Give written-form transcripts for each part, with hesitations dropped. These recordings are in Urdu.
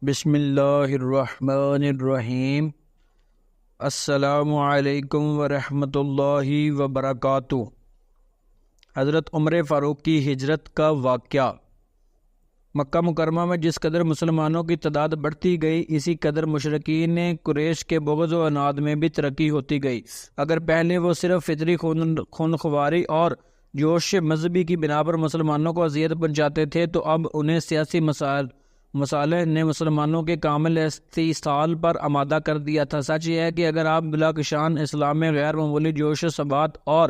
بسم اللہ الرحمن الرحیم۔ السلام علیکم ورحمۃ اللہ وبرکاتہ۔ حضرت عمر فاروق کی ہجرت کا واقعہ۔ مکہ مکرمہ میں جس قدر مسلمانوں کی تعداد بڑھتی گئی، اسی قدر مشرکین قریش کے بغض و عناد میں بھی ترقی ہوتی گئی۔ اگر پہلے وہ صرف فطری خونخواری اور جوش مذہبی کی بنا پر مسلمانوں کو اذیت پہنچاتے تھے، تو اب انہیں سیاسی مصالح نے مسلمانوں کے کامل استحصال پر آمادہ کر دیا تھا۔ سچ یہ ہے کہ اگر آپ بلاکشان اسلام میں غیر معمولی جوش و ثبات اور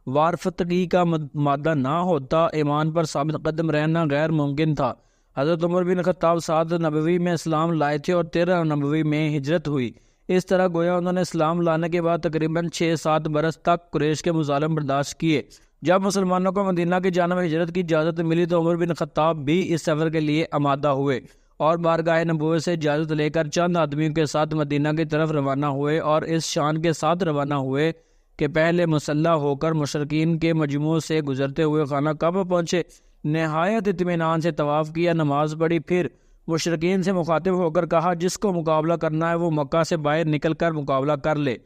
وارفتگی کا مادہ نہ ہوتا، ایمان پر ثابت قدم رہنا غیر ممکن تھا۔ حضرت عمر بن خطاب 7 نبوی میں اسلام لائے تھے اور 13 نبوی میں ہجرت ہوئی۔ اس طرح گویا انہوں نے اسلام لانے کے بعد تقریباً 6-7 برس تک قریش کے مظالم برداشت کیے۔ جب مسلمانوں کو مدینہ کی جانب ہجرت کی اجازت ملی تو عمر بن خطاب بھی اس سفر کے لیے آمادہ ہوئے اور بارگاہ نبوت سے اجازت لے کر چند آدمیوں کے ساتھ مدینہ کی طرف روانہ ہوئے، اور اس شان کے ساتھ روانہ ہوئے کہ پہلے مسلح ہو کر مشرکین کے مجموع سے گزرتے ہوئے خانہ کعبہ پہنچے، نہایت اطمینان سے طواف کیا، نماز پڑھی، پھر مشرکین سے مخاطب ہو کر کہا جس کو مقابلہ کرنا ہے وہ مکہ سے باہر نکل کر مقابلہ کر لے،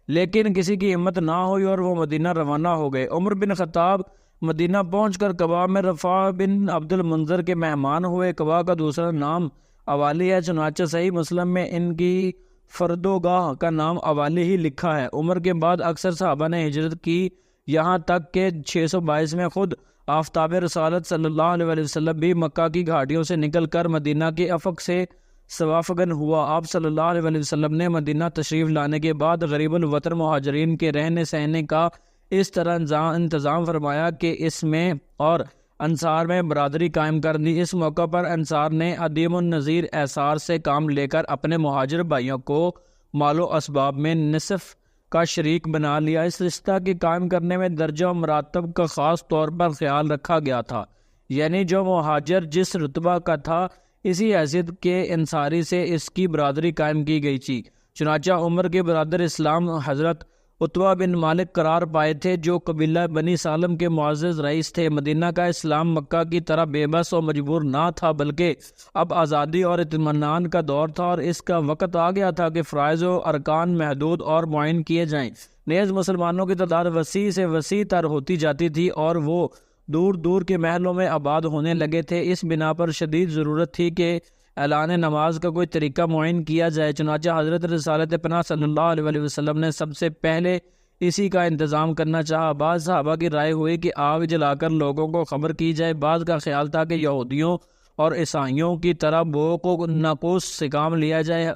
لیکن کسی کی ہمت نہ ہوئی اور وہ مدینہ روانہ ہو گئے۔ عمر بن خطاب مدینہ پہنچ کر قباء میں رفاع بن عبد المنذر کے مہمان ہوئے۔ قباء کا دوسرا نام اوالی ہے، چنانچہ صحیح مسلم میں ان کی فردوگاہ کا نام اوالی ہی لکھا ہے۔ عمر کے بعد اکثر صحابہ نے ہجرت کی، یہاں تک کہ 622 میں خود آفتاب رسالت صلی اللہ علیہ وسلم بھی مکہ کی گھاٹیوں سے نکل کر مدینہ کے افق سے سوافگن ہوا۔ آپ صلی اللہ علیہ وسلم نے مدینہ تشریف لانے کے بعد غریب الوطن مہاجرین کے رہنے سہنے کا اس طرح انتظام فرمایا کہ اس میں اور انصار میں برادری قائم کر دی۔ اس موقع پر انصار نے عدیم النظیر اعصار سے کام لے کر اپنے مہاجر بھائیوں کو مال و اسباب میں نصف کا شریک بنا لیا۔ اس رشتہ کے قائم کرنے میں درجہ و مراتب کا خاص طور پر خیال رکھا گیا تھا، یعنی جو مہاجر جس رتبہ کا تھا اسی حیثیت کے انصاری سے اس کی برادری قائم کی گئی تھی۔ چنانچہ عمر کے برادر اسلام حضرت عتبہ بن مالک قرار پائے تھے، جو قبیلہ بنی سالم کے معزز رئیس تھے۔ مدینہ کا اسلام مکہ کی طرح بے بس اور مجبور نہ تھا، بلکہ اب آزادی اور اطمینان کا دور تھا، اور اس کا وقت آ گیا تھا کہ فرائض و ارکان محدود اور معین کیے جائیں۔ نیز مسلمانوں کی تعداد وسیع سے وسیع تر ہوتی جاتی تھی اور وہ دور دور کے محلوں میں آباد ہونے لگے تھے۔ اس بنا پر شدید ضرورت تھی کہ اعلان نماز کا کوئی طریقہ معین کیا جائے، چنانچہ حضرت رسالت پناہ صلی اللہ علیہ وسلم نے سب سے پہلے اسی کا انتظام کرنا چاہا۔ بعض صحابہ کی رائے ہوئی کہ آگ جلا کر لوگوں کو خبر کی جائے، بعض کا خیال تھا کہ یہودیوں اور عیسائیوں کی طرح بو کو ناقوس سے کام لیا جائے۔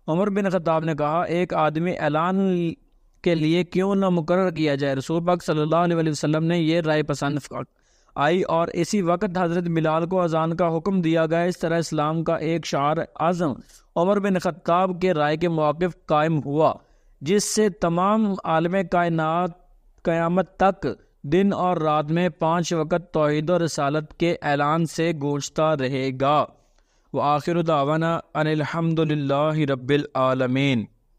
عمر بن خطاب نے کہا ایک آدمی اعلان کے لیے کیوں نہ مقرر کیا جائے۔ رسول پاک صلی اللہ علیہ وسلم نے یہ رائے پسند آئی اور اسی وقت حضرت بلال کو اذان کا حکم دیا گیا۔ اس طرح اسلام کا ایک شعار اعظم عمر بن خطاب کے رائے کے موقف قائم ہوا، جس سے تمام عالم کائنات قیامت تک دن اور رات میں 5 وقت توحید و رسالت کے اعلان سے گونجتا رہے گا۔ وآخر دعوانا ان الحمد للہ رب العالمین۔